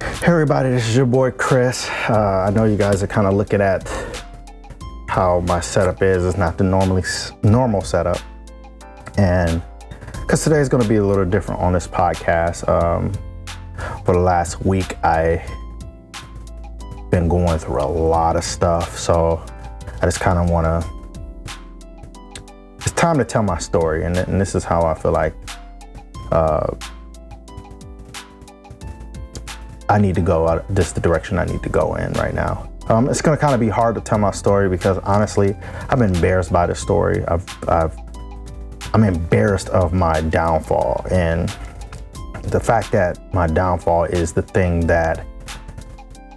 Hey everybody, this is your boy Chris. I know you guys are kind of looking at how my setup is. It's not the normal setup. And because today is going to be a little different on this podcast. For the last week, I've been going through a lot of stuff. So I just kind of want to, it's time to tell my story. And this is how I feel like I need to go. This is the direction I need to go in right now. It's going to kind of be hard to tell my story because honestly, I've been embarrassed by this story. I'm embarrassed of my downfall, and the fact that my downfall is the thing that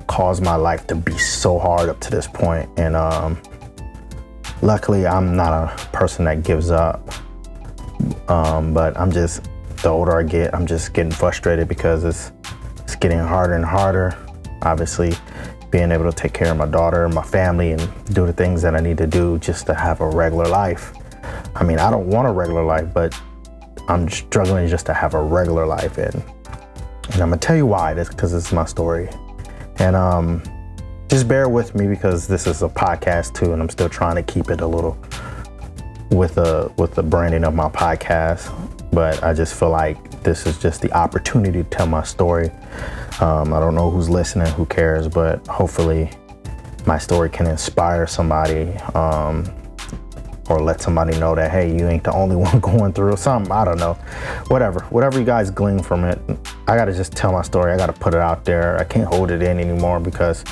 caused my life to be so hard up to this point. And luckily, I'm not a person that gives up. But the older I get, I'm just getting frustrated because it's getting harder and harder. Obviously, being able to take care of my daughter and my family and do the things that I need to do just to have a regular life. I mean, I don't want a regular life, but I'm struggling just to have a regular life. And I'm gonna tell you why. This because it's my story. And just bear with me because this is a podcast too, and I'm still trying to keep it a little with the branding of my podcast. But I just feel like this is just the opportunity to tell my story. I don't know who's listening, who cares, but hopefully my story can inspire somebody, or let somebody know that, hey, you ain't the only one going through something. I don't know, whatever you guys glean from it. I gotta just tell my story. I gotta put it out there. I can't hold it in anymore because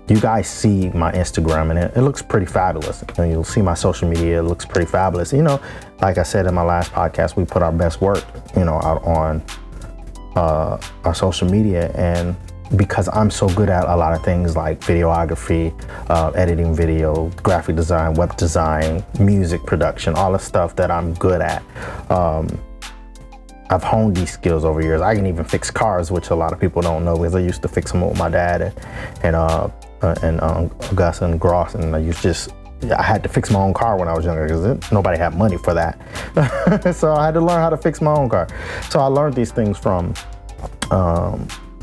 you guys see my Instagram and it looks pretty fabulous. And you'll see my social media, it looks pretty fabulous. You know, like I said in my last podcast, we put our best work, out on our social media. And because I'm so good at a lot of things like videography, editing video, graphic design, web design, music production, all the stuff that I'm good at. I've honed these skills over years. I can even fix cars, which a lot of people don't know because I used to fix them with my dad and Gus and Gross, and I had to fix my own car when I was younger because nobody had money for that. So I had to learn how to fix my own car. So I learned these things from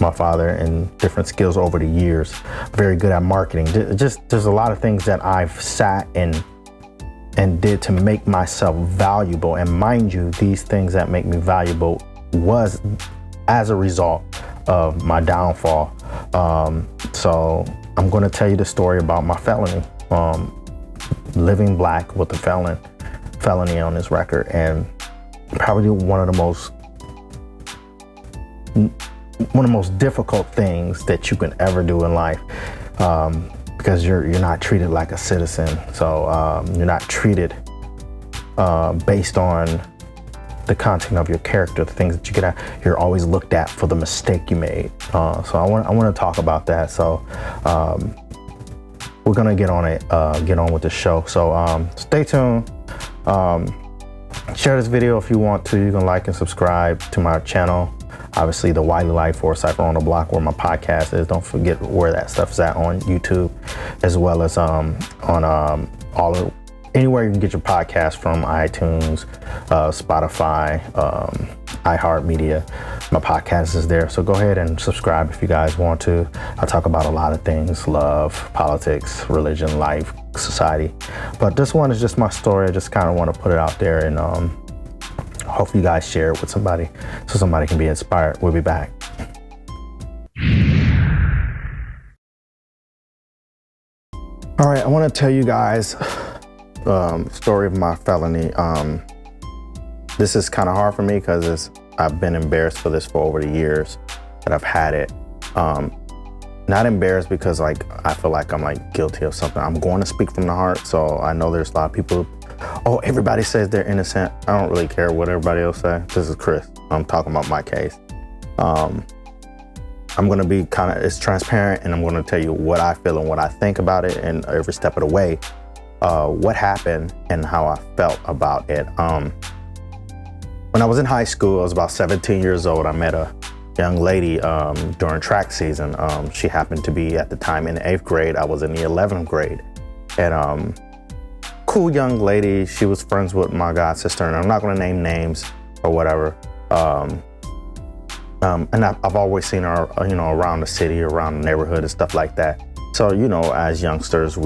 my father and different skills over the years. Very good at marketing. There's a lot of things that I've sat and did to make myself valuable. And mind you, these things that make me valuable was as a result of my downfall. So I'm going to tell you the story about my felony. Living black with a felony on his record, and probably one of the most difficult things that you can ever do in life, because you're not treated like a citizen. So you're not treated based on the content of your character, the things that you get at. You're always looked at for the mistake you made. So I want to talk about that. So we're gonna get on with the show. So stay tuned. Share this video if you want to. You can like and subscribe to my channel. Obviously, the Wiley Life or Cypher on the Block, where my podcast is. Don't forget where that stuff is at on YouTube, as well as on anywhere you can get your podcast from, iTunes, Spotify, iHeartMedia. My podcast is there. So go ahead and subscribe if you guys want to. I talk about a lot of things: love, politics, religion, life, society. But this one is just my story. I just kind of want to put it out there, and hopefully you guys share it with somebody so somebody can be inspired. We'll be back. All right, I want to tell you guys story of my felony. This is kind of hard for me because I've been embarrassed for this for over the years that I've had it. Not embarrassed because I feel like I'm guilty of something. I'm going to speak from the heart. So I know there's a lot of people. Oh, everybody says they're innocent. I don't really care what everybody else says. This is Chris. I'm talking about my case. I'm going to be it's transparent, and I'm going to tell you what I feel and what I think about it, and every step of the way, what happened and how I felt about it. When I was in high school, I was about 17 years old. I met a young lady during track season. She happened to be at the time in the 8th grade. I was in the 11th grade. And cool young lady. She was friends with my god sister, and I'm not gonna name names or whatever. And I've always seen her, around the city, around the neighborhood and stuff like that. So, as youngsters,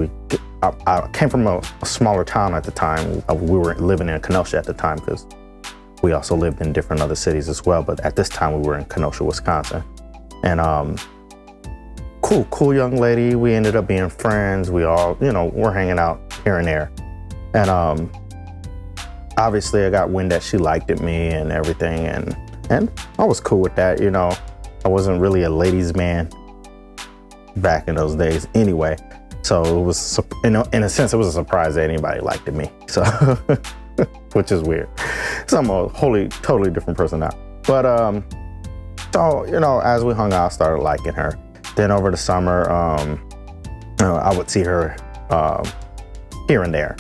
I came from a smaller town at the time. We were living in Kenosha at the time because we also lived in different other cities as well. But at this time, we were in Kenosha, Wisconsin. And cool young lady. We ended up being friends. We all, we're hanging out here and there. And obviously, I got wind that she liked me and everything. And I was cool with that, I wasn't really a ladies' man back in those days anyway. So it was, in a sense, it was a surprise that anybody liked me. So, which is weird. So I'm a totally different person now. But, so, as we hung out, I started liking her. Then over the summer, I would see her here and there.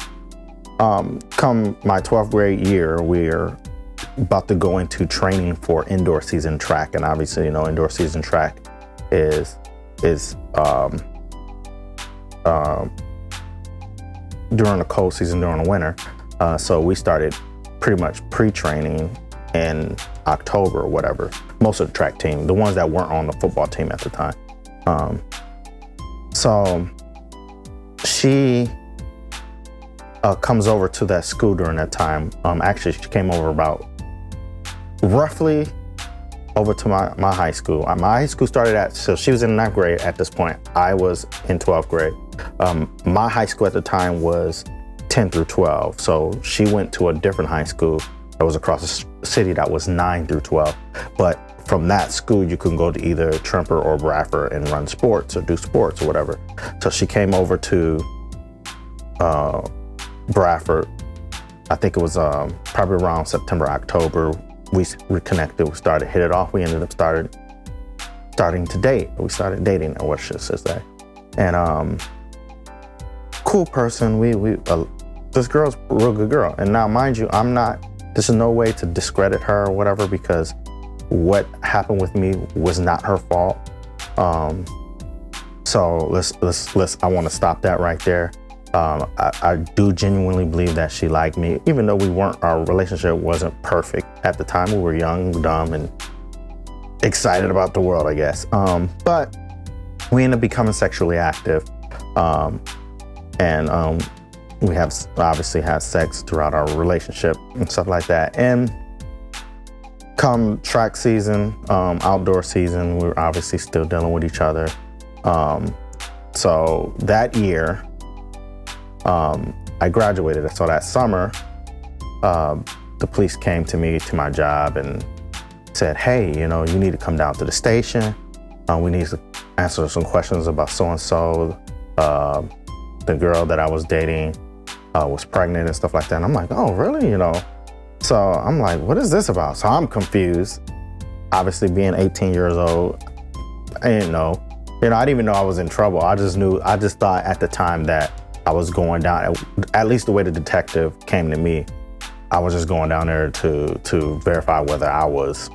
Come my 12th grade year, we're about to go into training for indoor season track. And obviously, indoor season track is during the cold season, during the winter. So we started pretty much pre-training in October or whatever. Most of the track team, the ones that weren't on the football team at the time. So she comes over to that school during that time. Actually, she came over about roughly over to my high school. My high school started so she was in 9th grade at this point. I was in 12th grade. My high school at the time was 10 through 12. So she went to a different high school that was across the city that was 9 through 12. But from that school, you can go to either Tremper or Bradford and run sports or do sports or whatever. So she came over to Bradford. I think it was probably around September, October. We reconnected, we started hit it off. We ended up starting to date. We started dating, or what should I say. And cool person. This girl's a real good girl. And now, mind you, this is no way to discredit her or whatever, because what happened with me was not her fault. So I want to stop that right there. I do genuinely believe that she liked me, even though our relationship wasn't perfect at the time. We were young, dumb, and excited about the world, I guess. But we ended up becoming sexually active. And we have obviously had sex throughout our relationship and stuff like that. And come track season, outdoor season, we were obviously still dealing with each other. So that year, I graduated. So that summer, the police came to me, to my job, and said, hey, you need to come down to the station. We need to answer some questions about so-and-so. The girl that I was dating was pregnant and stuff like that. And I'm like, oh, really? So I'm like, what is this about? So I'm confused. Obviously, being 18 years old, I didn't know. I didn't even know I was in trouble. I just thought at the time that I was going down, at least the way the detective came to me, I was just going down there to verify whether I was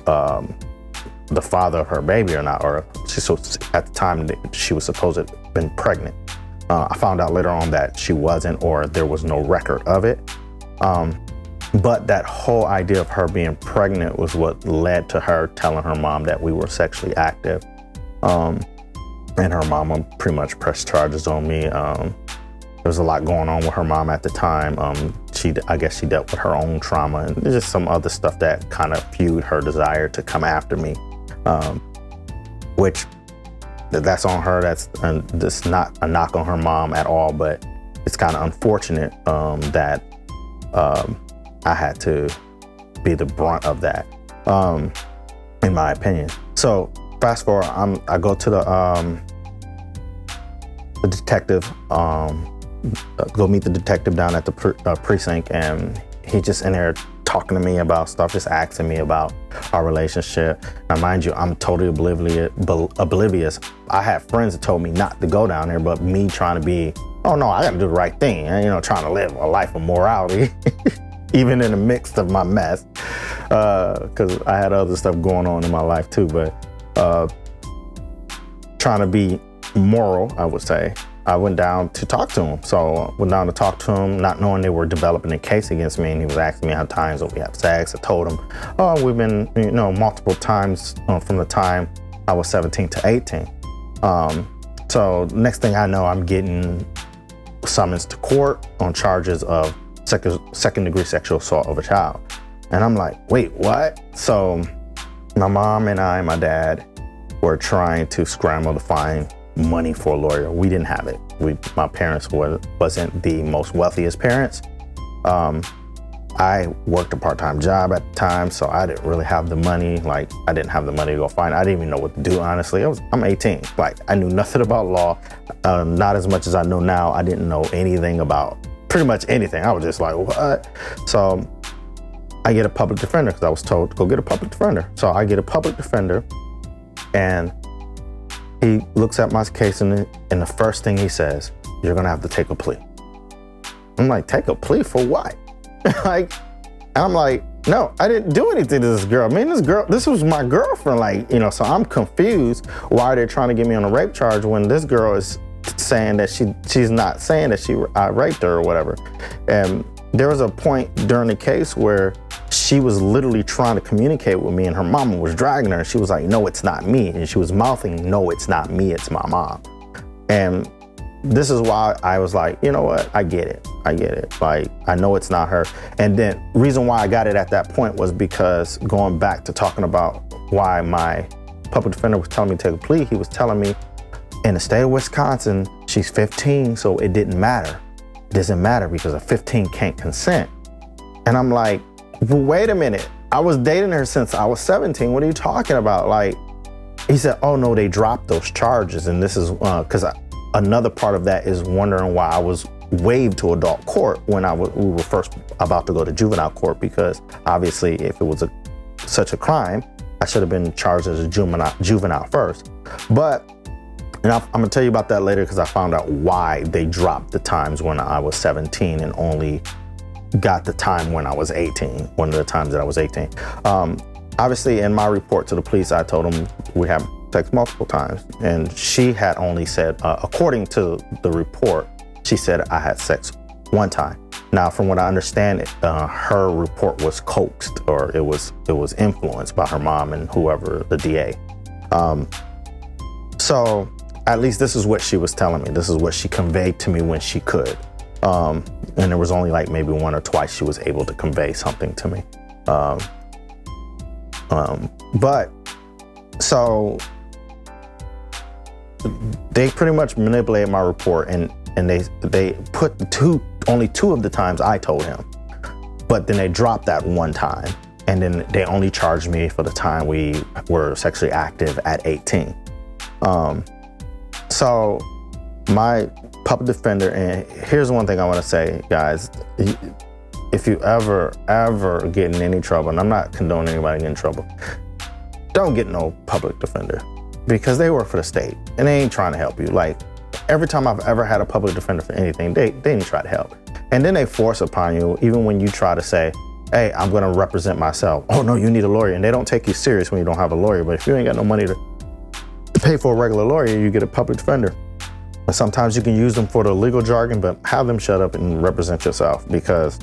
the father of her baby or not, or at the time she was supposed to have been pregnant. I found out later on that she wasn't, or there was no record of it. But that whole idea of her being pregnant was what led to her telling her mom that we were sexually active. And her mama pretty much pressed charges on me. There was a lot going on with her mom at the time. I guess she dealt with her own trauma, and there's just some other stuff that kind of fueled her desire to come after me, which that's on her. That's not a knock on her mom at all, but it's kind of unfortunate that I had to be the brunt of that, in my opinion. So fast forward, I go to the detective, go meet the detective down at the precinct, and he just in there talking to me about stuff, just asking me about our relationship. Now, mind you, I'm totally oblivious. I had friends that told me not to go down there, but me trying to be, oh no, I got to do the right thing, and trying to live a life of morality, even in the midst of my mess, because I had other stuff going on in my life too, but trying to be moral, I would say. I went down to talk to him. So I went down to talk to him, not knowing they were developing a case against me. And he was asking me how times that we have sex. I told him, oh, we've been, multiple times from the time I was 17 to 18. So next thing I know, I'm getting summons to court on charges of second degree sexual assault of a child. And I'm like, wait, what? So my mom and my dad were trying to scramble to find money for a lawyer. We didn't have it. My parents wasn't the most wealthiest parents. I worked a part-time job at the time, so I didn't really have the money. Like, I didn't have the money to go find it. I didn't even know what to do, honestly. I'm 18. Like, I knew nothing about law, not as much as I know now. I didn't know anything about pretty much anything. I was just like, what? So I get a public defender because I was told to go get a public defender. So I get a public defender, and he looks at my case, and the first thing he says, you're gonna have to take a plea. I'm like, take a plea for what? Like, I'm like, no, I didn't do anything to this girl. I mean, this was my girlfriend, so I'm confused. Why are they trying to get me on a rape charge when this girl is saying that she's not saying that I raped her or whatever. And there was a point during the case where she was literally trying to communicate with me, and her mama was dragging her. And she was like, no, it's not me. And she was mouthing, no, it's not me, it's my mom. And this is why I was like, you know what? I get it. Like, I know it's not her. And then reason why I got it at that point was because going back to talking about why my public defender was telling me to take a plea, he was telling me in the state of Wisconsin, she's 15, so it didn't matter. It doesn't matter because a 15 can't consent. And I'm like, well, wait a minute. I was dating her since I was 17. What are you talking about? Like, he said, oh no, they dropped those charges. And this is because another part of that is wondering why I was waived to adult court when we were first about to go to juvenile court, because obviously if it was such a crime, I should have been charged as a juvenile first. But, and I'm gonna tell you about that later, because I found out why they dropped the times when I was 17 and only got the time when I was 18, one of the times that I was 18. Obviously in my report to the police, I told them we have sex multiple times, and she had only said, according to the report, she said I had sex one time. Now, from what I understand, her report was coaxed, or it was influenced by her mom and whoever, the DA. So at least this is what she was telling me. This is what she conveyed to me when she could. And there was only like maybe one or twice she was able to convey something to me. But so they pretty much manipulated my report, and they put only two of the times I told him, but then they dropped that one time, and then they only charged me for the time we were sexually active at 18. So my public defender, and here's one thing I want to say, guys, if you ever get in any trouble, and I'm not condoning anybody getting in trouble, don't get no public defender, because they work for the state and they ain't trying to help you. Like, every time I've ever had a public defender for anything, they didn't try to help. And then they force upon you, even when you try to say, hey, I'm gonna represent myself. Oh no, you need a lawyer. And they don't take you serious when you don't have a lawyer. But if you ain't got no money to pay for a regular lawyer, you get a public defender. And sometimes you can use them for the legal jargon, but have them shut up and represent yourself, because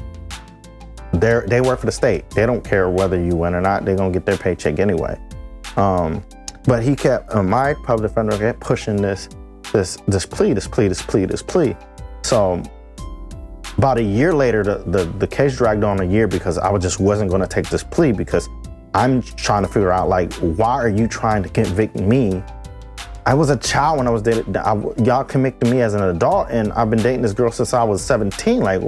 they work for the state. They don't care whether you win or not. They're gonna get their paycheck anyway. But he kept, my public defender kept pushing this plea. So about a year later, the case dragged on a year, because I just wasn't going to take this plea, because I'm trying to figure out, like, why are you trying to convict me? I was a child when I was dating. Y'all convicted me as an adult, and I've been dating this girl since I was 17. Like,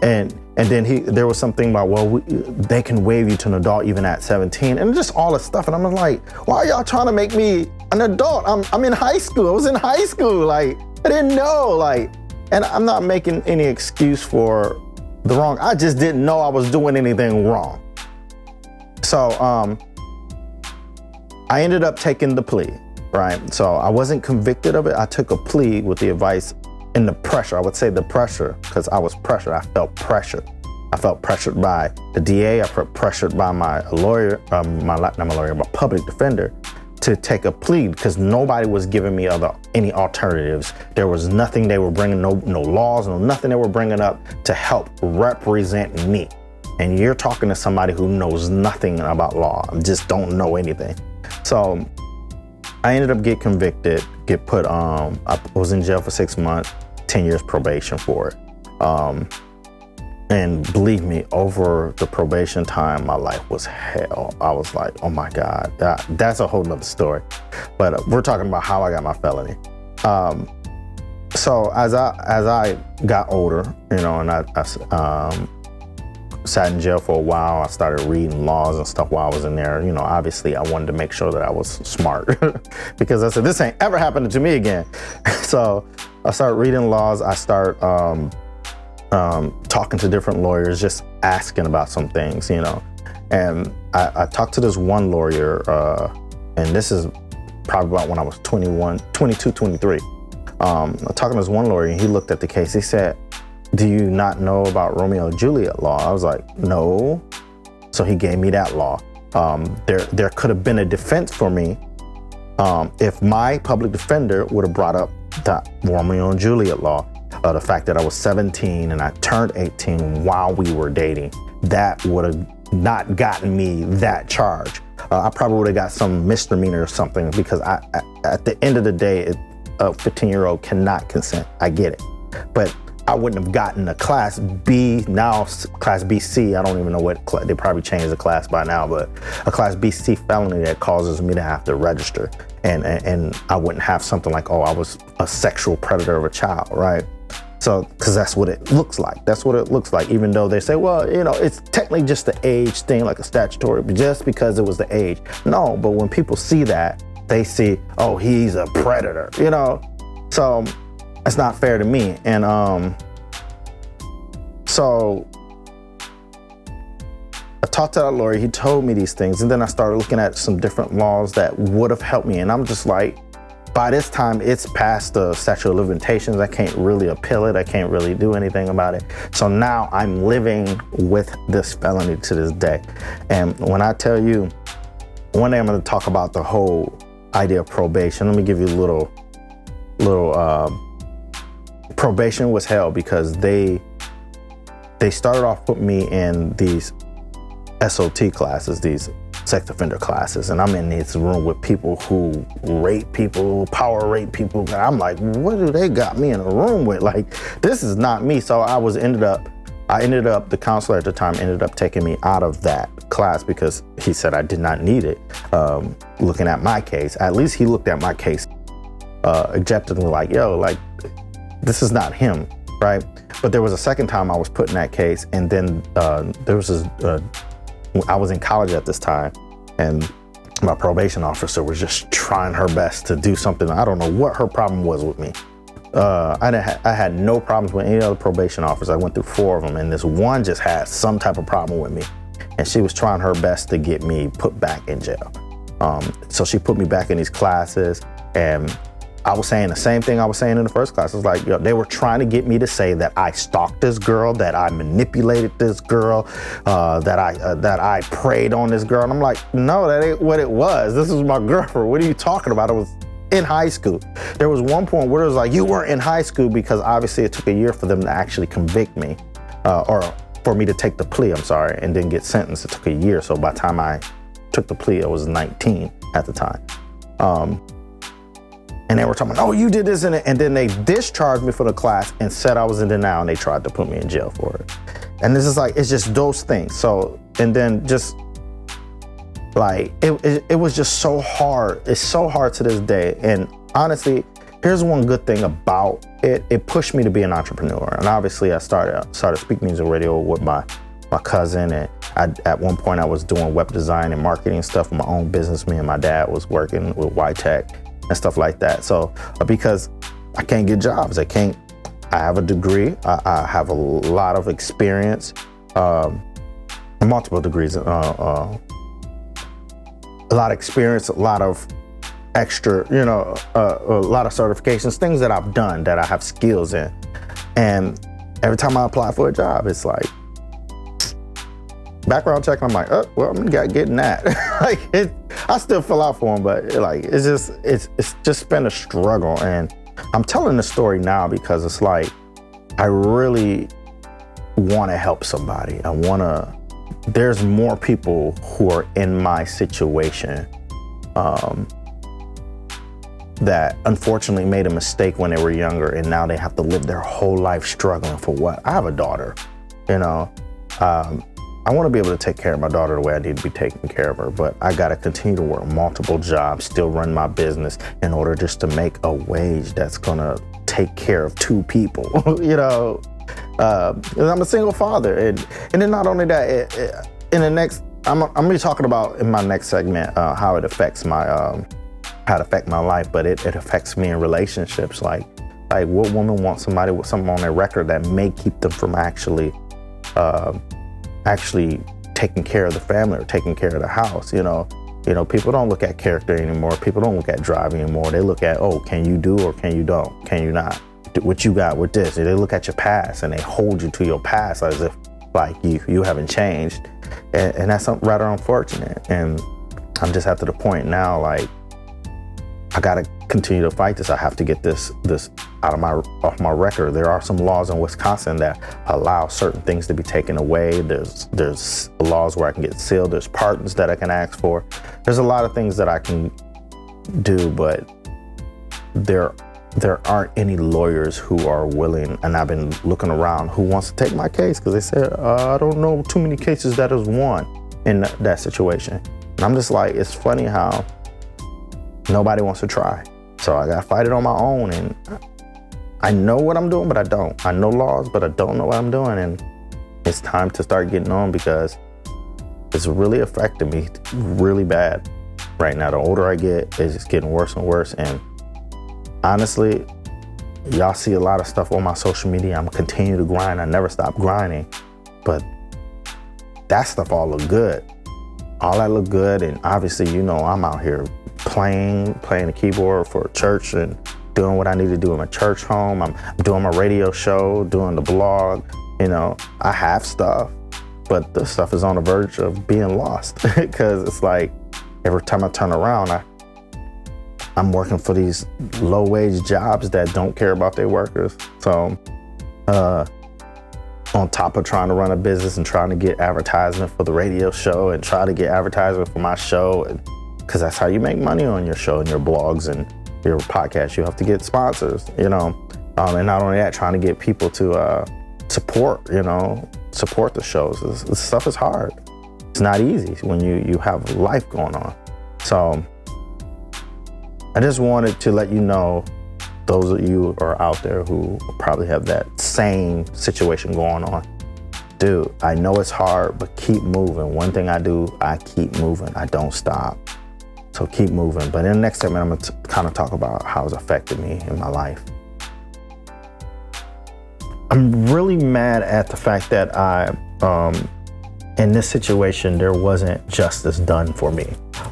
and then there was something about, well, they can waive you to an adult even at 17, and just all this stuff. And I'm like, why are y'all trying to make me an adult? I'm in high school. I was in high school. Like, I didn't know. Like, and I'm not making any excuse for the wrong. I just didn't know I was doing anything wrong. So I ended up taking the plea, right? So I wasn't convicted of it. I took a plea with the advice and the pressure. I would say the pressure, because I was pressured. I felt pressured. I felt pressured by the DA. I felt pressured by my lawyer, not my lawyer, but public defender. to take a plea because nobody was giving me any alternatives. There was nothing they were bringing, no laws, nothing they were bringing up to help represent me. And you're talking to somebody who knows nothing about law, just don't know anything. So I ended up getting convicted, I was in jail for 6 months, 10 years probation for it. And believe me, over the probation time, my life was hell. I was like, oh my God, that's a whole nother story. But we're talking about how I got my felony. So as I got older, and I sat in jail for a while, I started reading laws and stuff while I was in there. Obviously I wanted to make sure that I was smart because I said, this ain't ever happening to me again. So I started reading laws. I started talking to different lawyers, just asking about some things, And I talked to this one lawyer, and this is probably about when I was 22, 23. I'm talking to this one lawyer, and he looked at the case. He said, do you not know about Romeo and Juliet law? I was like, no. So he gave me that law. There could have been a defense for me if my public defender would have brought up the Romeo and Juliet law. The fact that I was 17 and I turned 18 while we were dating, that would have not gotten me that charge. I probably would have got some misdemeanor or something because at the end of the day, a 15-year-old cannot consent. I get it. But I wouldn't have gotten a Class B, now Class BC. I don't even know what, they probably changed the class by now, but a Class BC felony that causes me to have to register. And I wouldn't have something like, oh, I was a sexual predator of a child, right? So, because that's what it looks like. That's what it looks like, even though they say, well, it's technically just the age thing, like a statutory, but just because it was the age. No, but when people see that, they see, oh, he's a predator, So it's not fair to me. And so I talked to that lawyer, he told me these things, and then I started looking at some different laws that would have helped me. And I'm just like, by this time, it's past the statute of limitations. I can't really appeal it. I can't really do anything about it. So now I'm living with this felony to this day. And when I tell you, one day I'm going to talk about the whole idea of probation. Let me give you a little probation was hell because they started off putting me in these SOT classes, these sex offender classes, and I'm in this room with people who rape people, power rape people. And I'm like, what do they got me in a room with? Like, this is not me. So I ended up, the counselor at the time ended up taking me out of that class because he said I did not need it. Looking at my case, at least he looked at my case objectively, like, yo, like, this is not him, right? But there was a second time I was put in that case, and then there was this, I was in college at this time, and my probation officer was just trying her best to do something. I don't know what her problem was with me. I had no problems with any other probation officer. I went through 4 of them, and this one just had some type of problem with me. And she was trying her best to get me put back in jail. So she put me back in these classes, and I was saying the same thing I was saying in the first class. It's like, they were trying to get me to say that I stalked this girl, that I manipulated this girl, that I preyed on this girl. And I'm like, no, that ain't what it was. This is my girlfriend. What are you talking about? It was in high school. There was one point where it was like, you weren't in high school, because obviously it took a year for them to actually convict me, or for me to take the plea, I'm sorry, and then get sentenced. It took a year. So by the time I took the plea, I was 19 at the time. And they were talking about, oh, you did this, and then they discharged me for the class and said I was in denial, and they tried to put me in jail for it. And this is like, it's just those things. So, and then just like, it was just so hard. It's so hard to this day. And honestly, here's one good thing about it. It pushed me to be an entrepreneur. And obviously I started speaking music radio with my cousin. And at one point I was doing web design and marketing stuff with my own business. Me and my dad was working with Y-Tech and stuff like that. So because I can't get jobs, I have a degree, I have a lot of experience, multiple degrees, a lot of experience, a lot of extra, a lot of certifications, things that I've done that I have skills in. And every time I apply for a job, it's like, background check, I'm like, oh, well, I'm getting that. I still fill out for them, but like, it's just been a struggle. And I'm telling the story now because it's like, I really want to help somebody. There's more people who are in my situation that unfortunately made a mistake when they were younger, and now they have to live their whole life struggling for what? I have a daughter, you know. I want to be able to take care of my daughter the way I need to be taking care of her, but I got to continue to work multiple jobs, still run my business in order just to make a wage that's going to take care of two people, you know. I'm a single father. And then not only that, in the next, I'm going to be talking about in my next segment how it affects my, how it affects my life, but it affects me in relationships. Like what woman wants somebody with something on their record that may keep them from actually taking care of the family or taking care of the house. You know, people don't look at character anymore. People don't look at driving anymore. They look at, oh, can you do or can you don't? Can you not? What you got with this? They look at your past and they hold you to your past as if like you haven't changed. And that's rather unfortunate. And I'm just at the point now, like, I gotta continue to fight this. I have to get this off my record. There are some laws in Wisconsin that allow certain things to be taken away. There's laws where I can get sealed. There's pardons that I can ask for. There's a lot of things that I can do, but there aren't any lawyers who are willing, and I've been looking around, who wants to take my case, because they said, I don't know too many cases that has won in that situation. And I'm just like, it's funny how nobody wants to try. So I gotta fight it on my own, and I know what I'm doing, but I don't. I know laws, but I don't know what I'm doing, and it's time to start getting on because it's really affecting me really bad right now. The older I get, it's just getting worse and worse, and honestly, y'all see a lot of stuff on my social media. I'm continuing to grind. I never stop grinding, but that stuff all look good. All that look good, and obviously, you know, I'm out here playing the keyboard for church and doing what I need to do in my church home. I'm doing my radio show, doing the blog. You know, I have stuff, but the stuff is on the verge of being lost because it's like every time I turn around, I'm working for these low-wage jobs that don't care about their workers. So on top of trying to run a business and trying to get advertisement for the radio show and try to get advertisement for my show, because that's how you make money on your show and your blogs and your podcast. You have to get sponsors, you know. And not only that, trying to get people to support the shows. This stuff is hard. It's not easy when you have life going on. So I just wanted to let you know, those of you who are out there who probably have that same situation going on, dude, I know it's hard, but keep moving. One thing I do, I keep moving. I don't stop. So keep moving. But in the next segment, I'm going to kind of talk about how it's affected me in my life. I'm really mad at the fact that in this situation, there wasn't justice done for me.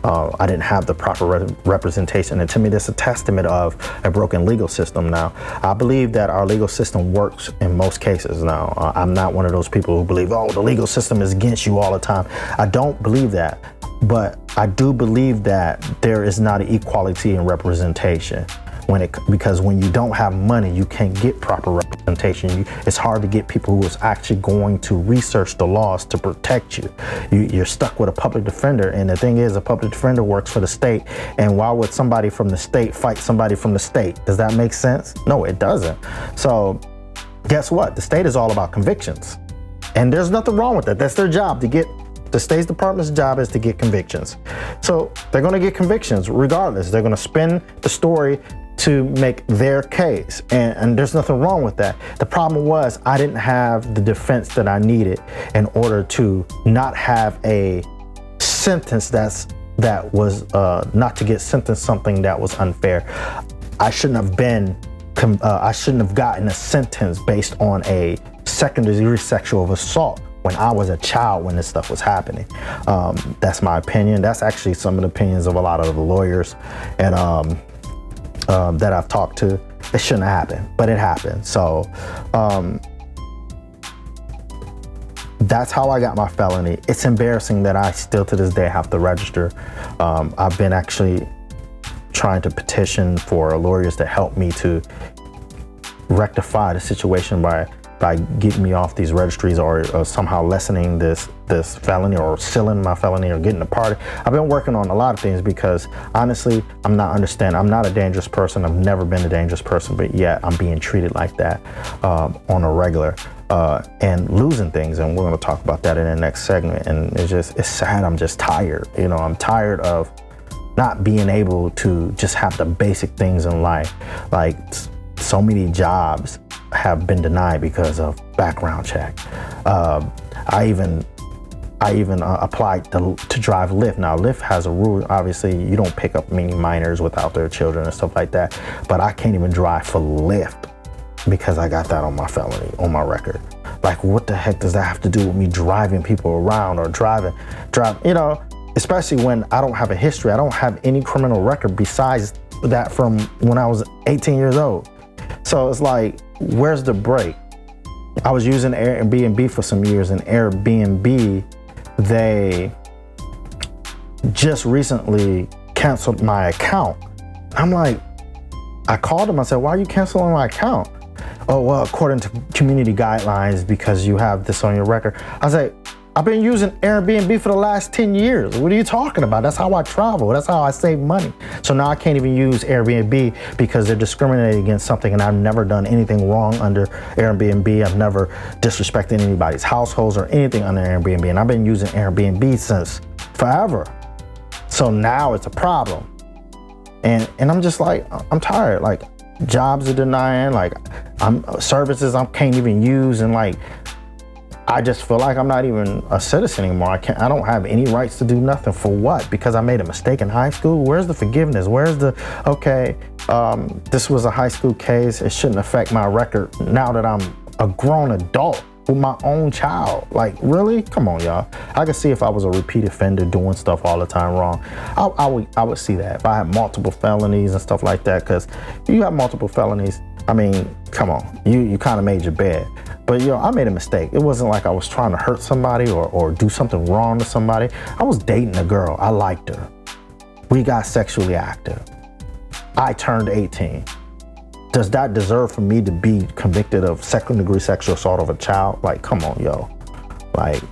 I didn't have the proper representation. And to me, that's a testament of a broken legal system now. I believe that our legal system works in most cases now. I'm not one of those people who believe, oh, the legal system is against you all the time. I don't believe that. But I do believe that there is not an equality in representation. Because when you don't have money, you can't get proper representation. It's hard to get people who is actually going to research the laws to protect you. You're stuck with a public defender, and the thing is, a public defender works for the state, and why would somebody from the state fight somebody from the state? Does that make sense? No, it doesn't. So guess what? The state is all about convictions, and there's nothing wrong with that. That's their job to get. The State's Department's job is to get convictions. So they're going to get convictions regardless. They're going to spin the story to make their case. And there's nothing wrong with that. The problem was I didn't have the defense that I needed in order to not have a sentence that was not to get sentenced something that was unfair. I shouldn't have gotten a sentence based on a second-degree sexual assault when I was a child when this stuff was happening. That's my opinion. That's actually some of the opinions of a lot of the lawyers and that I've talked to. It shouldn't happen, but it happened. So that's how I got my felony. It's embarrassing that I still to this day have to register. I've been actually trying to petition for lawyers to help me to rectify the situation by getting me off these registries, or somehow lessening this felony, or sealing my felony, or getting a pardon. I've been working on a lot of things because honestly, I'm not a dangerous person. I've never been a dangerous person, but yet I'm being treated like that on a regular, and losing things. And we're going to talk about that in the next segment. And it's sad. I'm just tired. I'm tired of not being able to just have the basic things in life. Like, so many jobs have been denied because of background check. I even applied to drive Lyft. Now, Lyft has a rule. Obviously, you don't pick up many minors without their children and stuff like that. But I can't even drive for Lyft because I got that on my felony, on my record. Like, what the heck does that have to do with me driving people around, or drive, especially when I don't have a history. I don't have any criminal record besides that from when I was 18 years old. So it's like, where's the break? I was using Airbnb for some years, and Airbnb, they just recently canceled my account. I'm like, I called them. I said, why are you canceling my account? Oh, well, according to community guidelines, because you have this on your record. I was like, I've been using Airbnb for the last 10 years. What are you talking about? That's how I travel. That's how I save money. So now I can't even use Airbnb because they're discriminating against something, and I've never done anything wrong under Airbnb. I've never disrespected anybody's households or anything under Airbnb, and I've been using Airbnb since forever. So now it's a problem. And I'm just like, I'm tired. Like, jobs are denying, like, services I can't even use, and like, I just feel like I'm not even a citizen anymore. I don't have any rights to do nothing. For what? Because I made a mistake in high school? Where's the forgiveness? Where's the, okay, this was a high school case. It shouldn't affect my record now that I'm a grown adult with my own child. Like, really? Come on, y'all. I could see if I was a repeat offender doing stuff all the time wrong. I would see that if I had multiple felonies and stuff like that. Because if you have multiple felonies, I mean, come on, you kind of made your bed. But I made a mistake. It wasn't like I was trying to hurt somebody or do something wrong to somebody. I was dating a girl. I liked her. We got sexually active. I turned 18. Does that deserve for me to be convicted of second-degree sexual assault of a child? Like, come on, yo. Like,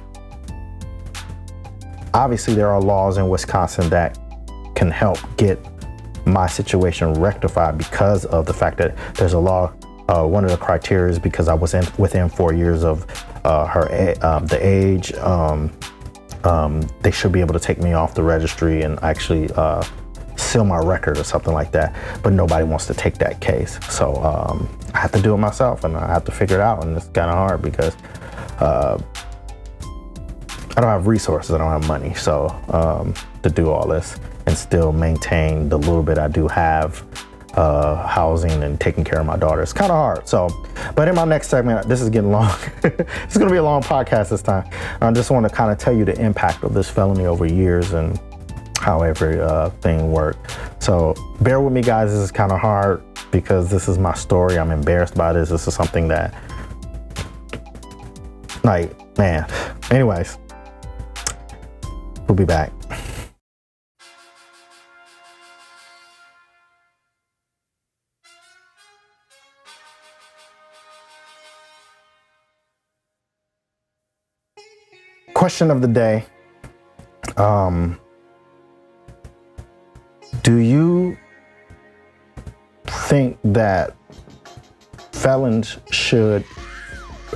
obviously there are laws in Wisconsin that can help get my situation rectified because of the fact that there's a law. One of the criteria is because I was within 4 years of the age. They should be able to take me off the registry and actually seal my record or something like that. But nobody wants to take that case. So I have to do it myself, and I have to figure it out. And it's kind of hard because I don't have resources. I don't have money. So to do all this and still maintain the little bit I do have, housing and taking care of my daughter. It's kind of hard. So, but in my next segment, this is getting long. It's going to be a long podcast this time. I just want to kind of tell you the impact of this felony over years and how everything worked. So bear with me, guys. This is kind of hard because this is my story. I'm embarrassed by this. This is something that, like, man. Anyways, we'll be back. Question of the day. Do you think that felons should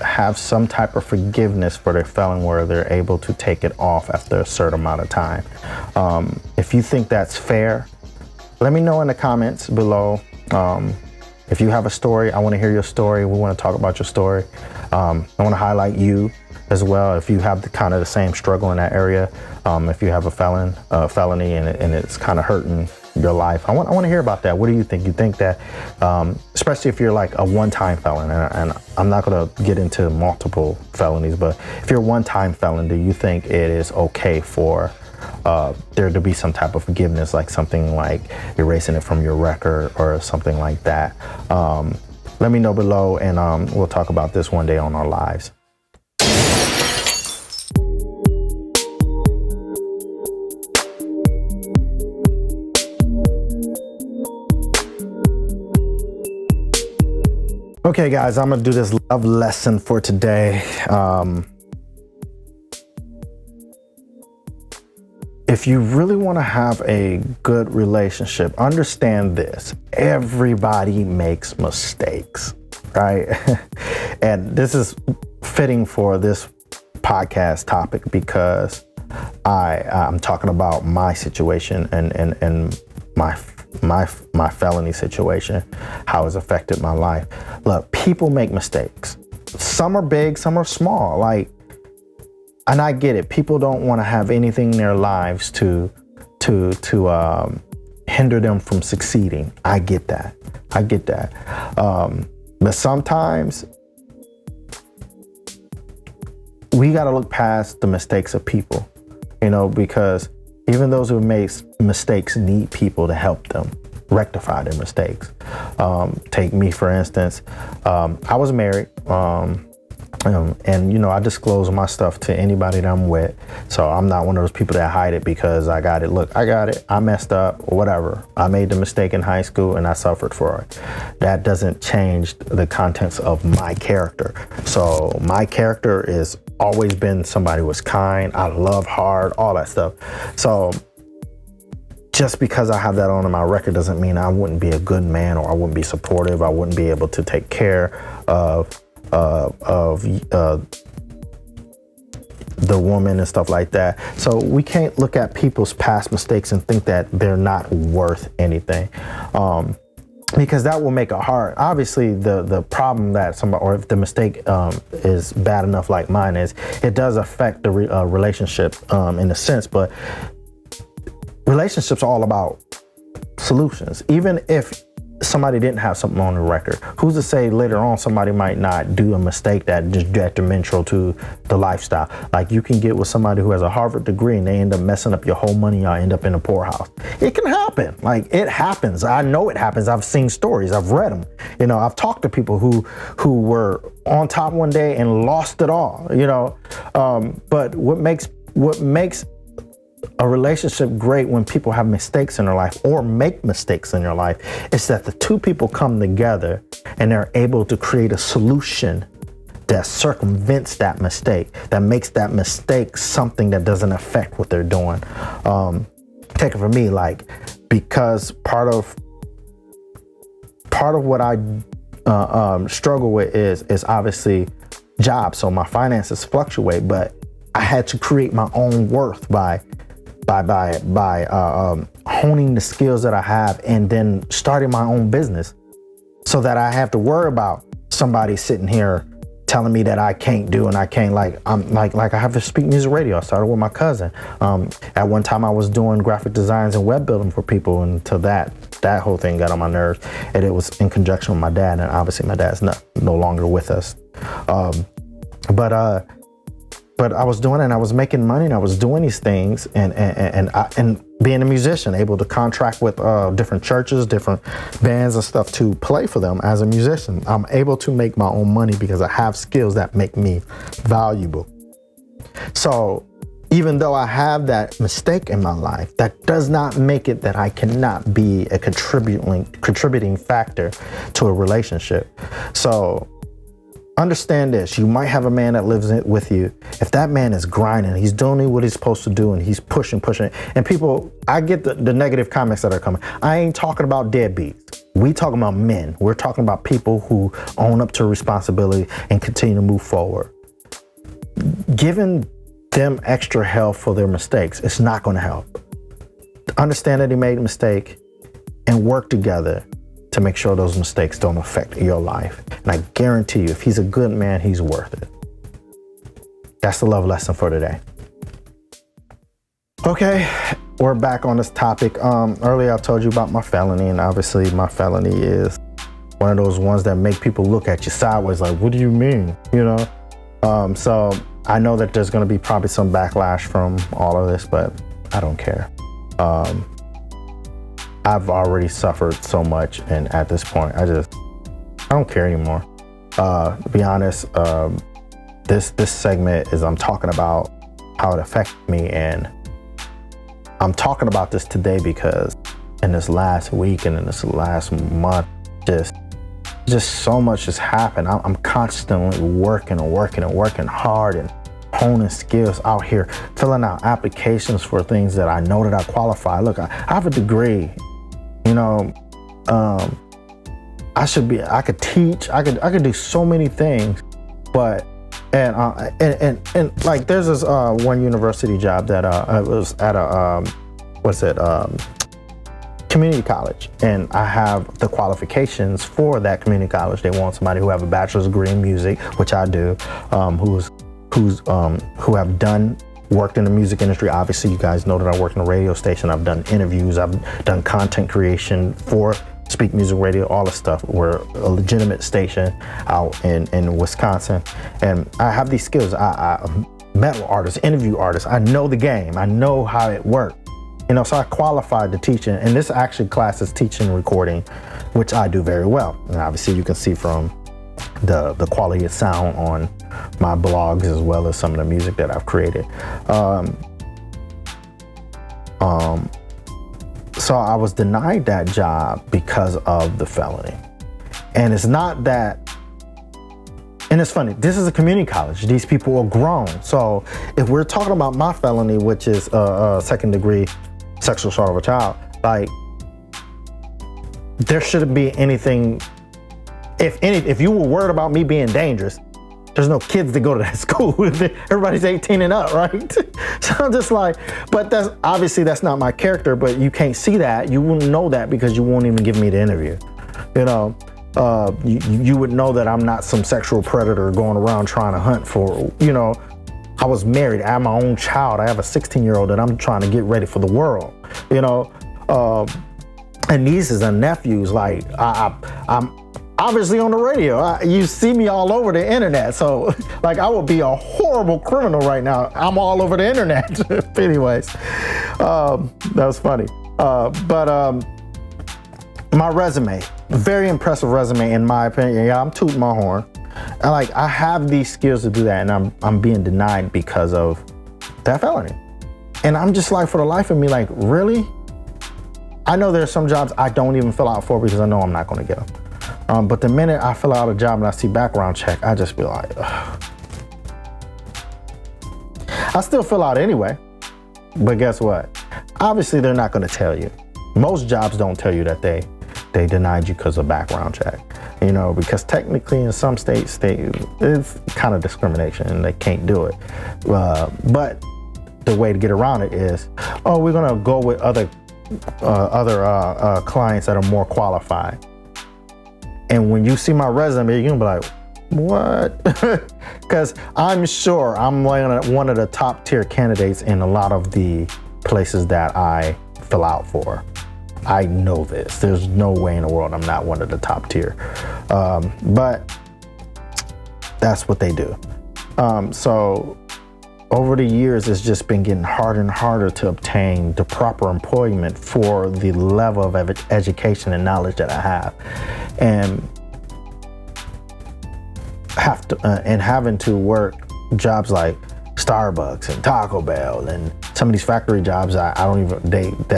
have some type of forgiveness for their felon where they're able to take it off after a certain amount of time? If you think that's fair, let me know in the comments below. If you have a story, I want to hear your story. We want to talk about your story. I want to highlight you as well. If you have the same struggle in that area, if you have a felony and it's kind of hurting your life, I want to hear about that. What do you think? You think that, especially if you're like a one-time felon, and I'm not going to get into multiple felonies, but if you're a one-time felon, do you think it is okay for there to be some type of forgiveness, like something like erasing it from your record or something like that? Let me know below, and we'll talk about this one day on our lives. Okay, guys, I'm gonna do this love lesson for today. If you really want to have a good relationship, understand this. Everybody makes mistakes, right? And this is fitting for this podcast topic because I'm talking about my situation and my felony situation, how it's affected my life. Look, people make mistakes. Some are big, some are small. And I get it. People don't want to have anything in their lives to hinder them from succeeding. I get that. But sometimes we got to look past the mistakes of people, because even those who make mistakes need people to help them rectify their mistakes. Take me, for instance. I was married. And I disclose my stuff to anybody that I'm with. So I'm not one of those people that hide it because I got it. Look, I got it. I messed up or whatever. I made the mistake in high school and I suffered for it. That doesn't change the contents of my character. So my character is always been somebody who was kind. I love hard, all that stuff. So just because I have that on my record doesn't mean I wouldn't be a good man or I wouldn't be supportive. I wouldn't be able to take care of the woman and stuff like that. So we can't look at people's past mistakes and think that they're not worth anything, because that will make it hard. Obviously, the problem that somebody, or if the mistake is bad enough like mine is, it does affect the relationship in a sense, but relationships are all about solutions. Even if somebody didn't have something on the record, who's to say later on somebody might not do a mistake that is detrimental to the lifestyle? Like, you can get with somebody who has a Harvard degree and they end up messing up your whole money. Y'all end up in a poorhouse. It can happen. Like, it happens. I know it happens. I've seen stories. I've read them. I've talked to people who were on top one day and lost it all. But what makes a relationship great when people have mistakes in their life or make mistakes in their life is that the two people come together and they're able to create a solution that circumvents that mistake, that makes that mistake something that doesn't affect what they're doing. Take it from me, because part of what I struggle with is obviously jobs. So my finances fluctuate, but I had to create my own worth by honing the skills that I have and then starting my own business, so that I have to worry about somebody sitting here telling me that I can't do and I can't, I have to speak music radio. I started with my cousin. At one time I was doing graphic designs and web building for people until that whole thing got on my nerves, and it was in conjunction with my dad, and obviously my dad's no longer with us. But I was doing it and I was making money and I was doing these things and being a musician, able to contract with different churches, different bands and stuff to play for them as a musician. I'm able to make my own money because I have skills that make me valuable. So even though I have that mistake in my life, that does not make it that I cannot be a contributing factor to a relationship. So understand this. You might have a man that lives with you. If that man is grinding, he's doing what he's supposed to do, and he's pushing. And people, I get the negative comments that are coming. I ain't talking about deadbeats. We talking about men. We're talking about people who own up to responsibility and continue to move forward. Giving them extra help for their mistakes, it's not going to help. Understand that he made a mistake and work together to make sure those mistakes don't affect your life. And I guarantee you, if he's a good man, he's worth it. That's the love lesson for today. Okay, we're back on this topic. Earlier I told you about my felony, and obviously my felony is one of those ones that make people look at you sideways like, what do you mean? So I know that there's gonna be probably some backlash from all of this, but I don't care. I've already suffered so much, and at this point, I don't care anymore. To be honest, this segment is I'm talking about how it affected me, and I'm talking about this today because in this last week and in this last month, just so much has happened. I'm constantly working hard and honing skills out here, filling out applications for things that I know that I qualify. Look, I have a degree, you know, I could teach, I could do so many things, but, and like there's this one university job that I was at a, community college, and I have the qualifications for that community college. They want somebody who have a bachelor's degree in music, which I do, who have worked in the music industry. Obviously, you guys know that I work in a radio station. I've done interviews, I've done content creation for Speak Music Radio, all the stuff. We're a legitimate station out in Wisconsin, and I have these skills. I met with artists, interview artists. I know the game. I know how it works. You know, so I qualified to teach, and this actually class is teaching and recording, which I do very well. And obviously you can see from the quality of sound on my blogs, as well as some of the music that I've created. So I was denied that job because of the felony. And it's not that, and it's funny, this is a community college. These people are grown. So if we're talking about my felony, which is a second degree sexual assault of a child, like, there shouldn't be anything. If you were worried about me being dangerous, there's no kids that go to that school. Everybody's 18 and up, right? So I'm just like, but that's not my character, but you can't see that. You wouldn't know that because you won't even give me the interview. You know, you would know that I'm not some sexual predator going around trying to hunt for, you know, I was married, I have my own child. I have a 16-year-old that I'm trying to get ready for the world, you know, and nieces and nephews. Like, I'm obviously on the radio. You see me all over the internet. So like, I would be a horrible criminal right now. I'm all over the internet. Anyways, that was funny. But my resume, very impressive resume in my opinion. Yeah, I'm tooting my horn. And like, I have these skills to do that, and I'm being denied because of that felony. And I'm just like, for the life of me, like, really? I know there's some jobs I don't even fill out for because I know I'm not going to get them. But the minute I fill out a job and I see background check, I just be like, ugh. I still fill out anyway, but guess what? Obviously, they're not going to tell you. Most jobs don't tell you that they denied you because of background check. You know, because technically in some states, it's kind of discrimination and they can't do it. But the way to get around it is, oh, we're going to go with other clients that are more qualified. And when you see my resume, you're going to be like, what? Because I'm sure I'm one of the top tier candidates in a lot of the places that I fill out for. I know this. There's no way in the world I'm not one of the top tier. But that's what they do. So over the years, it's just been getting harder and harder to obtain the proper employment for the level of education and knowledge that I have. And having to work jobs like Starbucks and Taco Bell and some of these factory jobs that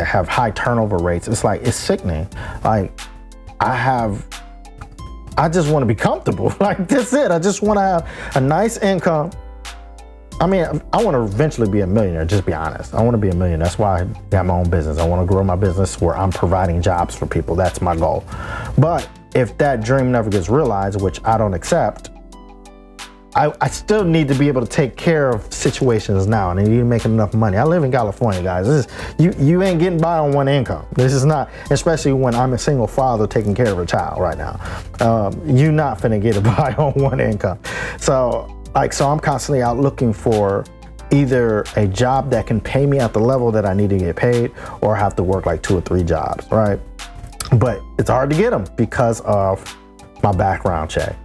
have high turnover rates. It's like, it's sickening. Like, I just want to be comfortable. Like, that's it. I just want to have a nice income. I mean, I want to eventually be a millionaire, just be honest. I want to be a millionaire. That's why I got my own business. I want to grow my business where I'm providing jobs for people. That's my goal. But if that dream never gets realized, which I don't accept, I still need to be able to take care of situations now, and I need to make enough money. I live in California, guys. You ain't getting by on one income. This is not, especially when I'm a single father taking care of a child right now. You're not finna get by on one income. So I'm constantly out looking for either a job that can pay me at the level that I need to get paid, or I have to work like 2 or 3 jobs, right? But it's hard to get them because of my background check.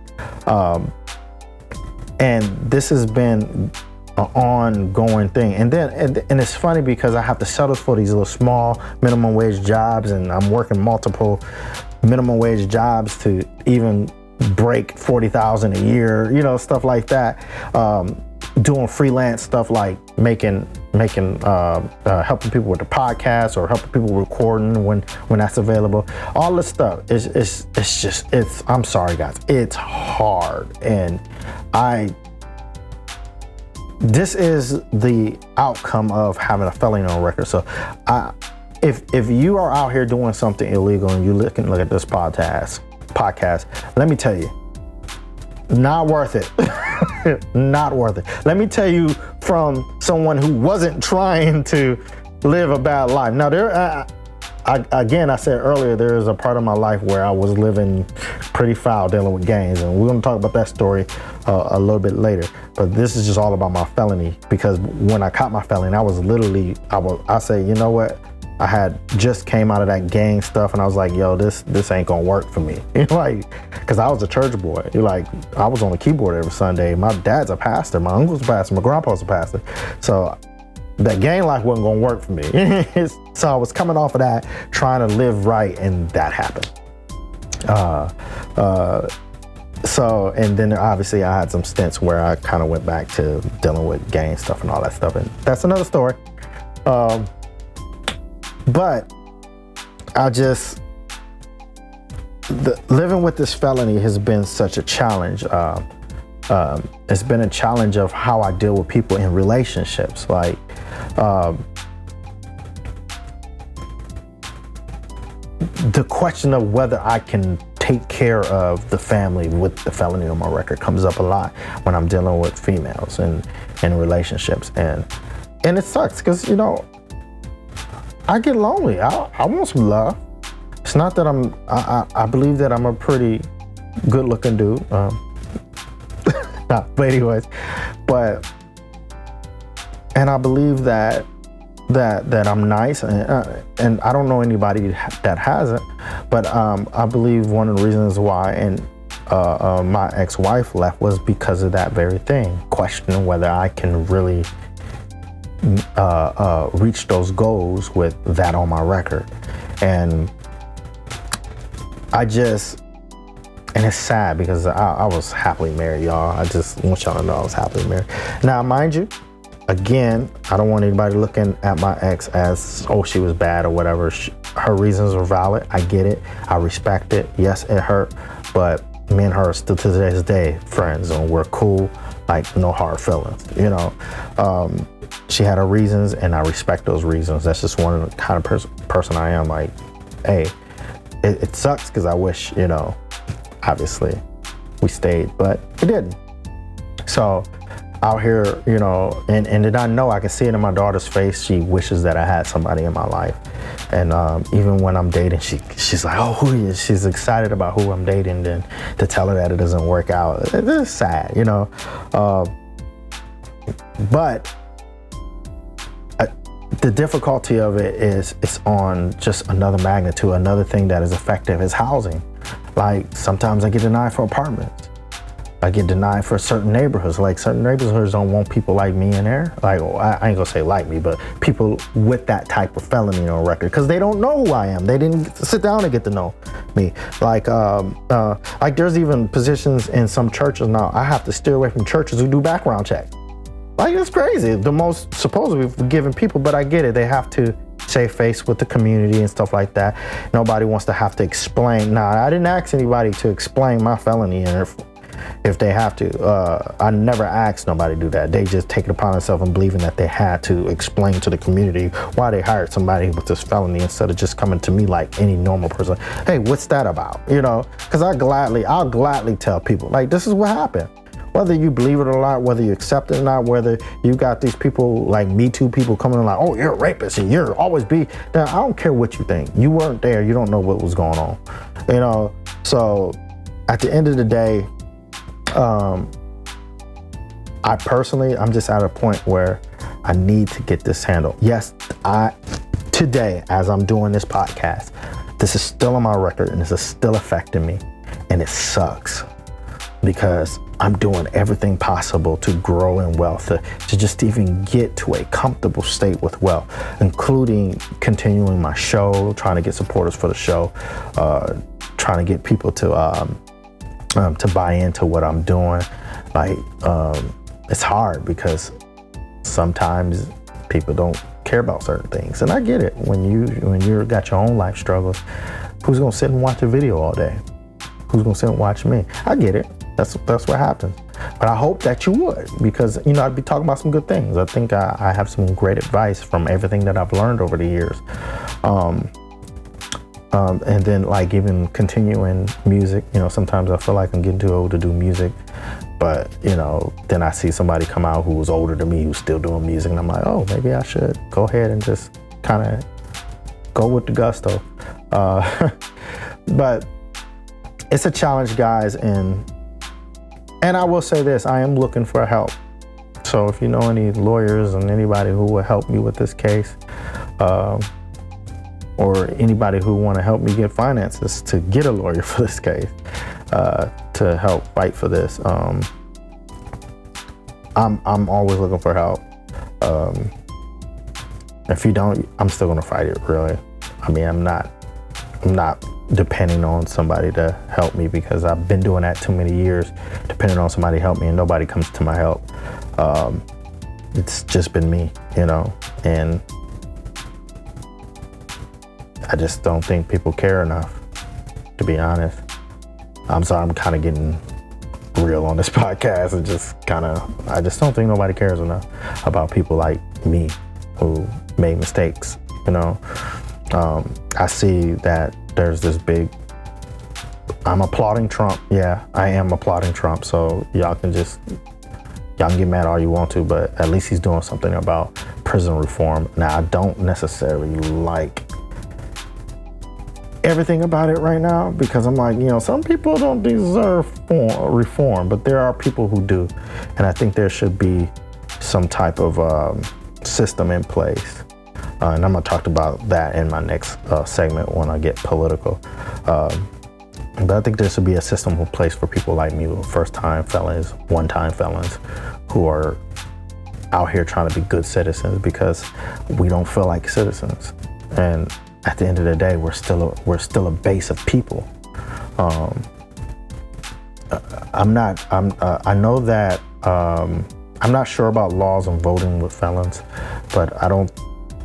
And this has been an ongoing thing. And it's funny because I have to settle for these little small minimum wage jobs, and I'm working multiple minimum wage jobs to even break $40,000 a year, you know, stuff like that. doing freelance stuff like making helping people with the podcast or helping people recording when that's available. All this stuff it's I'm sorry guys, it's hard, and this is the outcome of having a felony on record. So if you are out here doing something illegal and you look at this podcast, let me tell you, not worth it. Not worth it. Let me tell you from someone who wasn't trying to live a bad life. Now, I said earlier, there is a part of my life where I was living pretty foul, dealing with gangs, and we're going to talk about that story a little bit later. But this is just all about my felony, because when I caught my felony, I was literally, I say, you know what? I had just came out of that gang stuff, and I was like, yo, this ain't gonna work for me. Because I was a church boy. I was on the keyboard every Sunday. My dad's a pastor, my uncle's a pastor, my grandpa's a pastor. So that gang life wasn't gonna work for me. So I was coming off of that, trying to live right, and that happened. So, and then obviously I had some stints where I kind of went back to dealing with gang stuff and all that stuff, and that's another story. But living with this felony has been such a challenge. It's been a challenge of how I deal with people in relationships. The question of whether I can take care of the family with the felony on my record comes up a lot when I'm dealing with females and in relationships. And it sucks because, I get lonely. I want some love. It's not that I believe that I'm a pretty good looking dude. But anyways, and I believe that I'm nice, and I don't know anybody that hasn't, but I believe one of the reasons why my ex-wife left was because of that very thing, questioning whether I can really reach those goals with that on my record. And and it's sad because I was happily married, y'all. I just want y'all to know I was happily married. Now, mind you, again, I don't want anybody looking at my ex as, oh, she was bad or whatever. Her reasons are valid. I get it. I respect it. Yes, it hurt, but me and her are still to this day friends, and we're cool, like no hard feelings, She had her reasons, and I respect those reasons. That's just one of the kind of person I am. Like, hey, it sucks because I wish, obviously we stayed, but it didn't. So out here, and then I know I can see it in my daughter's face. She wishes that I had somebody in my life. And even when I'm dating, she's like, oh, who is? She's excited about who I'm dating. Then to tell her that it doesn't work out, it's sad, but the difficulty of it is it's on just another magnitude. Another thing that is effective is housing. Like, sometimes I get denied for apartments. I get denied for certain neighborhoods. Like, certain neighborhoods don't want people like me in there. Like, I ain't gonna say like me, but people with that type of felony on record, because they don't know who I am. They didn't sit down and get to know me. Like there's even positions in some churches now. I have to steer away from churches who do background checks. Like, it's crazy. The most supposedly forgiving people, but I get it. They have to save face with the community and stuff like that. Nobody wants to have to explain. Nah, I didn't ask anybody to explain my felony, and if they have to. I never asked nobody to do that. They just take it upon themselves and believing that they had to explain to the community why they hired somebody with this felony instead of just coming to me like any normal person. Hey, what's that about? Because I'll gladly tell people, like, this is what happened. Whether you believe it or not, whether you accept it or not, whether you got these people like Me Too people coming in like, oh, you're a rapist and you're always be. Now, I don't care what you think. You weren't there. You don't know what was going on. So at the end of the day, I'm just at a point where I need to get this handled. Yes, today, as I'm doing this podcast, this is still on my record and this is still affecting me, and it sucks because I'm doing everything possible to grow in wealth, to just even get to a comfortable state with wealth, including continuing my show, trying to get supporters for the show, trying to get people to buy into what I'm doing. Like, it's hard because sometimes people don't care about certain things, and I get it. When you got your own life struggles, who's gonna sit and watch a video all day? Who's gonna sit and watch me? I get it. That's what happens. But I hope that you would, because I'd be talking about some good things. I think I have some great advice from everything that I've learned over the years. And then like even continuing music, sometimes I feel like I'm getting too old to do music, but then I see somebody come out who was older than me who's still doing music, and I'm like, oh, maybe I should go ahead and just kind of go with the gusto. But it's a challenge, guys, and I will say this, I am looking for help. So if you know any lawyers and anybody who will help me with this case, or anybody who want to help me get finances to get a lawyer for this case, to help fight for this, I'm always looking for help. If you don't, I'm still gonna fight it, really. I mean, I'm not depending on somebody to help me, because I've been doing that too many years, depending on somebody to help me, and nobody comes to my help. It's just been me, and I just don't think people care enough, to be honest. I'm sorry, I'm kind of getting real on this podcast, and I just don't think nobody cares enough about people like me who made mistakes, I see that there's this big, I'm applauding Trump. Yeah, I am applauding Trump. So y'all can get mad all you want to, but at least he's doing something about prison reform. Now, I don't necessarily like everything about it right now, because I'm like, some people don't deserve reform, but there are people who do. And I think there should be some type of system in place. And I'm gonna talk about that in my next segment when I get political. But I think there should be a system in place for people like me, first-time felons, one-time felons, who are out here trying to be good citizens, because we don't feel like citizens. And at the end of the day, we're still a base of people. I'm not sure about laws on voting with felons, but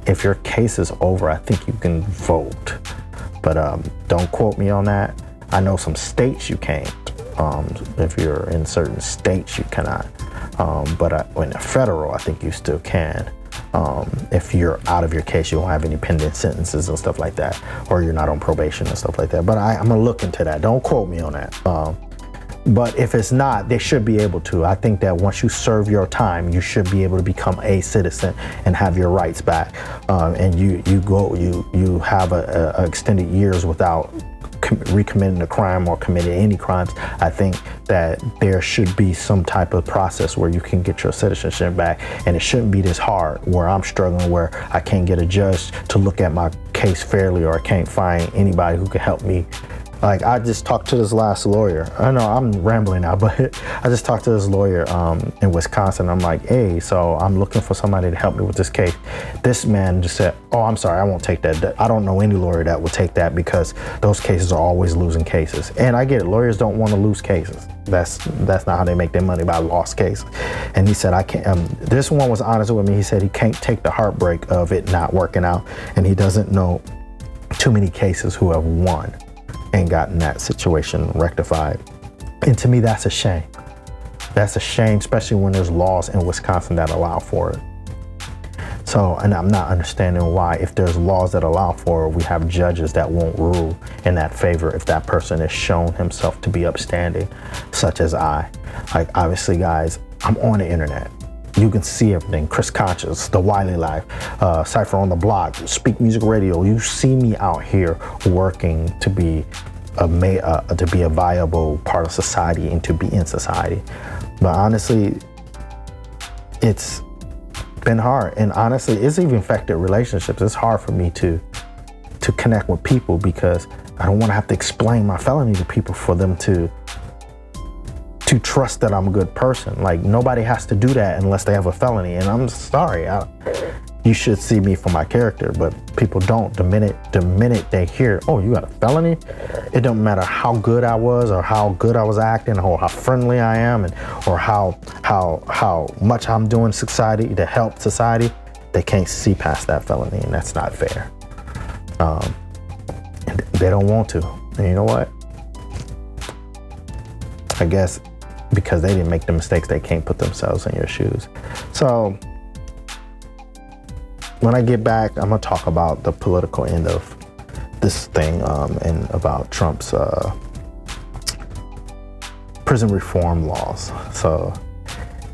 if your case is over, I think you can vote. But don't quote me on that. I know some states you can't. If you're in certain states, you cannot. But in the federal, I think you still can. If you're out of your case, you don't have any pending sentences and stuff like that, or you're not on probation and stuff like that. But I'm gonna look into that. Don't quote me on that. But if it's not, they should be able to. I think that once you serve your time, you should be able to become a citizen and have your rights back. And you have a extended years without recommitting a crime or committing any crimes. I think that there should be some type of process where you can get your citizenship back, and it shouldn't be this hard where I'm struggling, where I can't get a judge to look at my case fairly, or I can't find anybody who can help me. Like, I just talked to this last lawyer. I know I'm rambling now, but I just talked to this lawyer in Wisconsin. I'm like, hey, so I'm looking for somebody to help me with this case. This man just said, oh, I'm sorry, I won't take that. I don't know any lawyer that would take that, because those cases are always losing cases. And I get it, lawyers don't want to lose cases. That's not how they make their money, by lost cases. And he said, I can't, this one was honest with me. He said he can't take the heartbreak of it not working out, and he doesn't know too many cases who have won and gotten that situation rectified. And to me, that's a shame. That's a shame, especially when there's laws in Wisconsin that allow for it. So, and I'm not understanding why, if there's laws that allow for it, we have judges that won't rule in that favor if that person has shown himself to be upstanding, such as I. Like, obviously, guys, I'm on the internet. You can see everything. Chris Conscious, the Wiley Life, Cypher on the Block, Speak Music Radio. You see me out here working to be a viable part of society and to be in society. But honestly, it's been hard, and honestly, it's even affected relationships. It's hard for me to connect with people, because I don't want to have to explain my felony to people for them to trust that I'm a good person. Like, nobody has to do that unless they have a felony. And I'm sorry, you should see me for my character, but people don't. The minute they hear, oh, you got a felony, it don't matter how good I was or how good I was acting or how friendly I am or how much I'm doing society to help society. They can't see past that felony, and that's not fair. And they don't want to. And you know what? I guess because they didn't make the mistakes, they can't put themselves in your shoes. So when I get back, I'm gonna talk about the political end of this thing and about Trump's prison reform laws. So,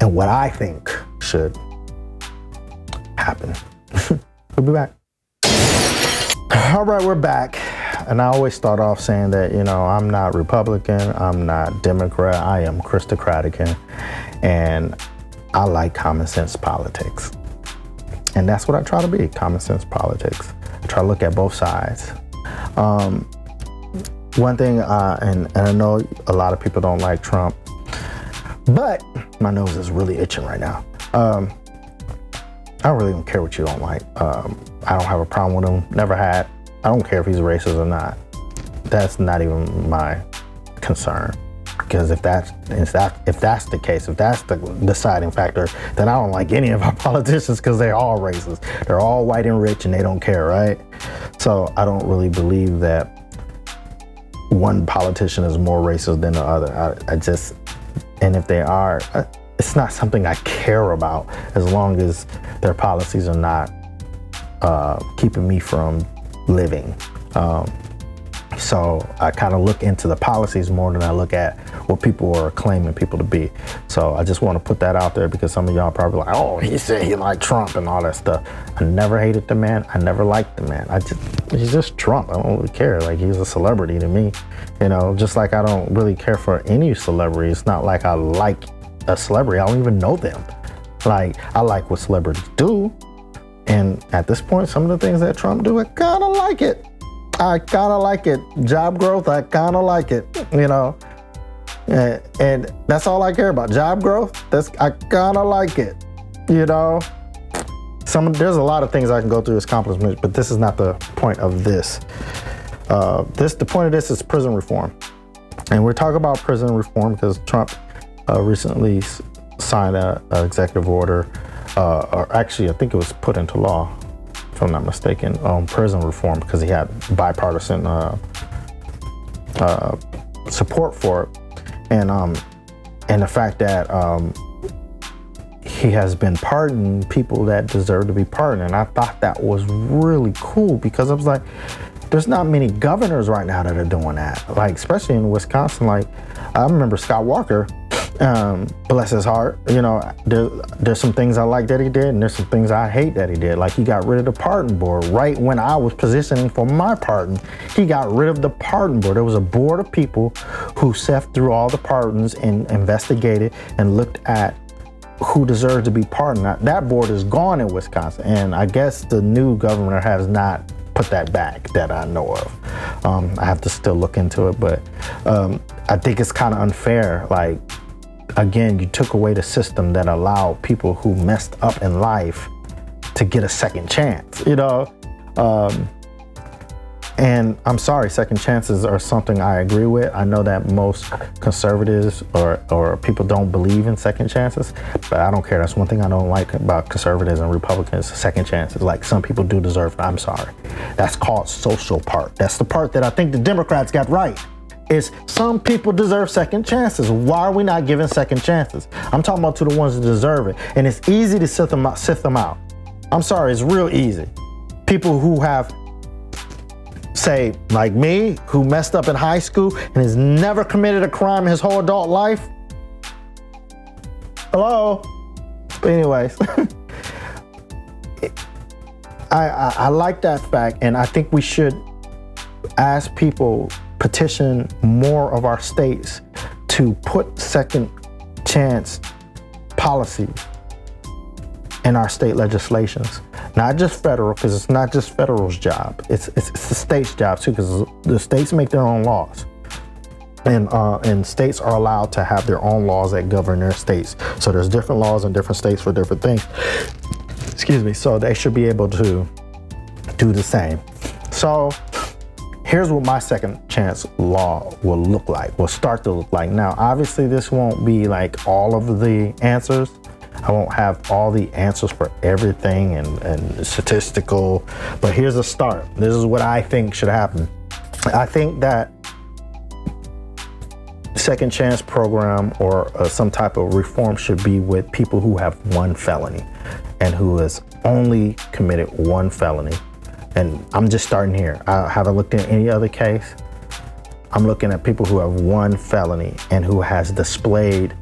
and what I think should happen. We'll be back. All right, we're back. And I always start off saying that, you know, I'm not Republican, I'm not Democrat, I am Christocratic, and I like common sense politics. And that's what I try to be, common sense politics. I try to look at both sides. One thing, and I know a lot of people don't like Trump, but my nose is really itching right now. I really don't care what you don't like. I don't have a problem with him, never had. I don't care if he's racist or not. That's not even my concern. Because if that's the case, if that's the deciding factor, then I don't like any of our politicians because they're all racist. They're all white and rich and they don't care, right? So I don't really believe that one politician is more racist than the other. And if they are, it's not something I care about as long as their policies are not keeping me from living. So I kind of look into the policies more than I look at what people are claiming people to be. So I just want to put that out there because some of y'all probably like, oh, he said he liked Trump and all that stuff. I never hated the man. I never liked the man. He's just Trump. I don't really care. Like, he's a celebrity to me, you know, just like I don't really care for any celebrity. It's not like I like a celebrity. I don't even know them. Like, I like what celebrities do. And at this point, some of the things that Trump do, I kind of like it. I kind of like it. Job growth, I kind of like it, you know. And that's all I care about. Job growth, I kind of like it, you know. There's a lot of things I can go through as accomplishments, but this is not the point of this. The point of this is prison reform. And we're talking about prison reform because Trump recently signed an executive order, or actually I think it was put into law, if I'm not mistaken, on prison reform because he had bipartisan support for it. And the fact that he has been pardoning people that deserve to be pardoned. And I thought that was really cool because I was like, there's not many governors right now that are doing that. Like, especially in Wisconsin, like I remember Scott Walker, bless his heart, you know, there's some things I like that he did and there's some things I hate that he did. Like, he got rid of the pardon board right when I was positioning for my pardon. He got rid of the pardon board. There was a board of people who sifted through all the pardons and investigated and looked at who deserved to be pardoned. Now, that board is gone in Wisconsin, and I guess the new governor has not put that back that I know of. I have to still look into it, but I think it's kind of unfair. Like, again, you took away the system that allowed people who messed up in life to get a second chance, you know? And I'm sorry, second chances are something I agree with. I know that most conservatives or people don't believe in second chances, but I don't care. That's one thing I don't like about conservatives and Republicans, second chances. Like, some people do deserve it. I'm sorry. That's called social part. That's the part that I think the Democrats got right. Is some people deserve second chances. Why are we not giving second chances? I'm talking about to the ones that deserve it. And it's easy to sift them out. I'm sorry, it's real easy. People who have, say, like me, who messed up in high school and has never committed a crime in his whole adult life. Hello? But anyways, I like that fact, and I think we should ask people, petition more of our states to put second chance policies in our state legislations. Not just federal, because it's not just federal's job. It's the state's job too, because the states make their own laws. And states are allowed to have their own laws that govern their states. So there's different laws in different states for different things. excuse me, so they should be able to do the same. So here's what my second chance law will look like, will start to look like. Now, obviously this won't be like all of the answers. I won't have all the answers for everything and statistical, but here's a start. This is what I think should happen. I think that second chance program or some type of reform should be with people who have one felony and who has only committed one felony. And I'm just starting here. I haven't looked at any other case. I'm looking at people who have one felony and who has displayed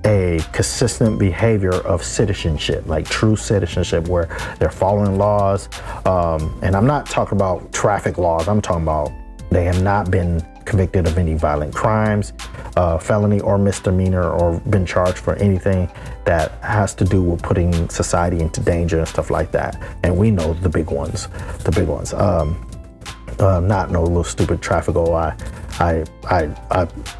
a consistent behavior of citizenship, like true citizenship, where they're following laws. And I'm not talking about traffic laws. I'm talking about they have not been convicted of any violent crimes, felony or misdemeanor, or been charged for anything that has to do with putting society into danger and stuff like that. And we know the big ones, not no little stupid traffic. Oh, I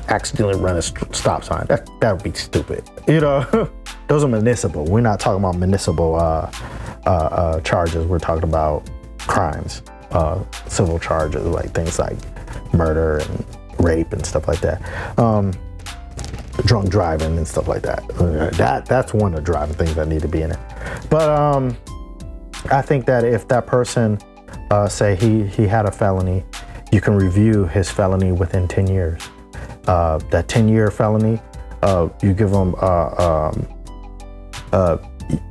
accidentally ran a stop sign. That would be stupid. You know, those are municipal. We're not talking about municipal charges. We're talking about crimes, civil charges, like things like murder and rape and stuff like that. Drunk driving and stuff like that. That's one of the driving things that need to be in it. But I think that if that person say he had a felony, you can review his felony within 10 years. That 10-year felony, you give them,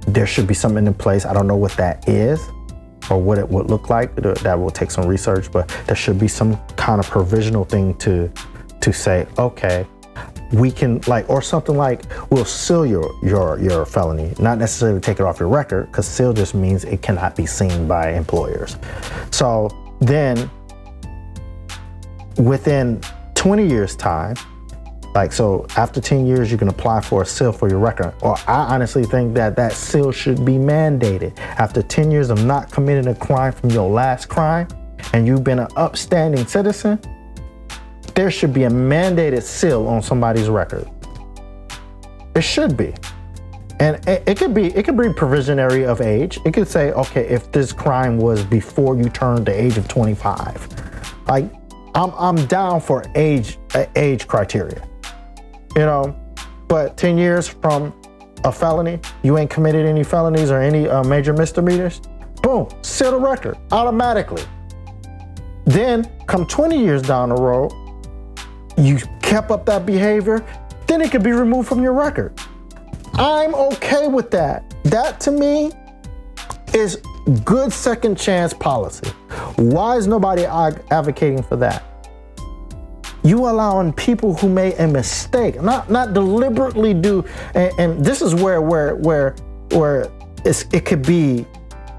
there should be something in place. I don't know what that is or what it would look like. That will take some research, but there should be some kind of provisional thing to say, okay, we can, like, or something like, we'll seal your felony, not necessarily take it off your record, because seal just means it cannot be seen by employers. So then within 20 years time, like, so after 10 years, you can apply for a seal for your record. Or I honestly think that seal should be mandated. After 10 years of not committing a crime from your last crime, and you've been an upstanding citizen, there should be a mandated seal on somebody's record. It should be. And it could be provisionary of age. It could say, okay, if this crime was before you turned the age of 25, like, I'm down for age criteria, you know. But 10 years from a felony, you ain't committed any felonies or any major misdemeanors, boom, seal the record automatically. Then come 20 years down the road, you kept up that behavior, then it could be removed from your record. I'm okay with that. That to me is good second chance policy. Why is nobody advocating for that? You allowing people who made a mistake, not deliberately do, and this is where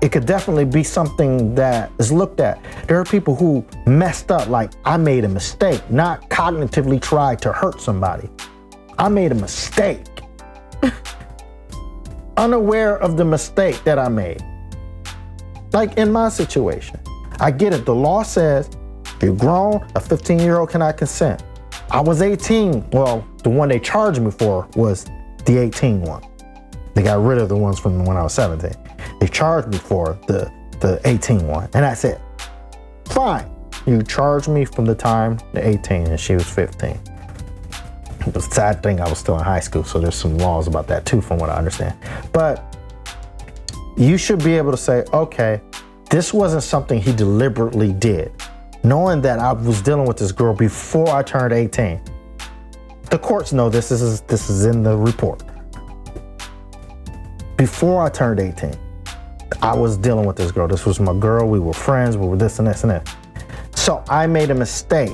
it could definitely be something that is looked at. There are people who messed up, like, I made a mistake, not cognitively tried to hurt somebody. I made a mistake. Unaware of the mistake that I made. Like in my situation, I get it. The law says if you're grown, a 15-year-old cannot consent. I was 18. Well, the one they charged me for was the 18 one. They got rid of the ones from when I was 17. They charged me for the 18 one. And I said, fine. You charged me from the time the 18 and she was 15. The sad thing, I was still in high school, so there's some laws about that too, from what I understand. But you should be able to say, okay, this wasn't something he deliberately did, knowing that I was dealing with this girl before I turned 18. The courts know this is in the report. Before I turned 18, I was dealing with this girl. This was my girl. We were friends. We were this and this and that. So I made a mistake.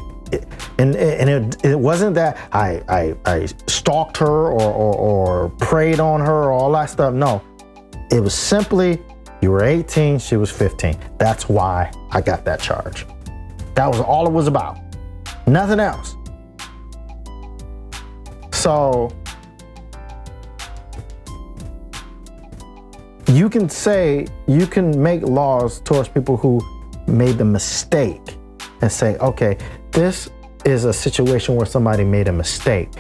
It wasn't that I stalked her or preyed on her or all that stuff. No, it was simply, you were 18, she was 15. That's why I got that charge. That was all it was about. Nothing else. So you can make laws towards people who made the mistake and say, okay, this is a situation where somebody made a mistake.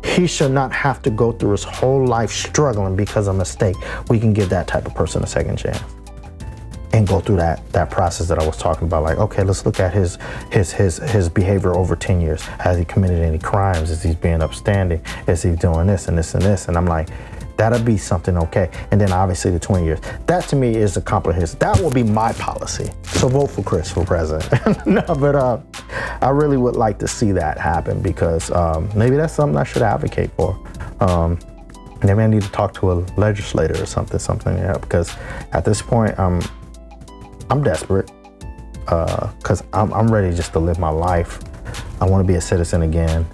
He should not have to go through his whole life struggling because of a mistake. We can give that type of person a second chance and go through that process that I was talking about. Like, okay, let's look at his behavior over 10 years. Has he committed any crimes? Is he being upstanding? Is he doing this and this and this? And I'm like, that'll be something okay. And then obviously the 20 years. That to me is accomplishment. That will be my policy. So vote for Chris for president. No, but I really would like to see that happen because maybe that's something I should advocate for. Maybe I need to talk to a legislator or something, yeah, because at this point I'm desperate because I'm ready just to live my life. I want to be a citizen again.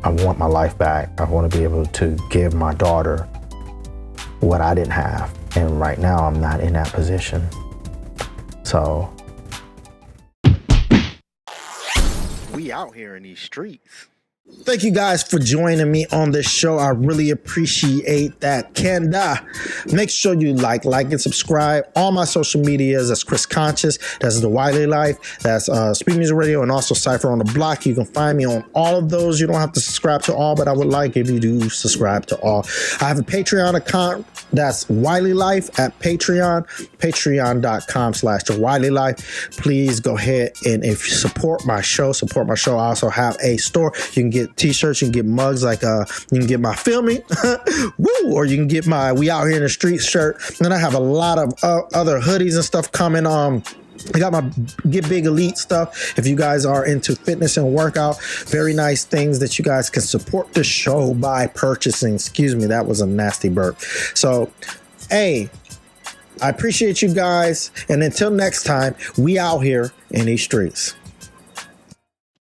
I want my life back. I want to be able to give my daughter what I didn't have. And right now I'm not in that position. So we out here in these streets. Thank you guys for joining me on this show. I really appreciate that. Kenda, make sure you like and subscribe. All my social medias, that's Chris Conscious. That's the Wiley Life. That's Speed Music Radio and also Cypher on the Block. You can find me on all of those. You don't have to subscribe to all, but I would like if you do subscribe to all. I have a Patreon account. That's Wiley Life at Patreon, patreon.com/The Wiley Life. Please go ahead and if you support my show. I also have a store. You can get t-shirts, you can get mugs, like you can get my Feel Me, woo, or you can get my We Out Here in the Streets shirt. And then I have a lot of other hoodies and stuff coming. I got my Get Big Elite stuff. If you guys are into fitness and workout, very nice things that you guys can support the show by purchasing. Excuse me, that was a nasty burp. So, hey, I appreciate you guys. And until next time, we out here in these streets.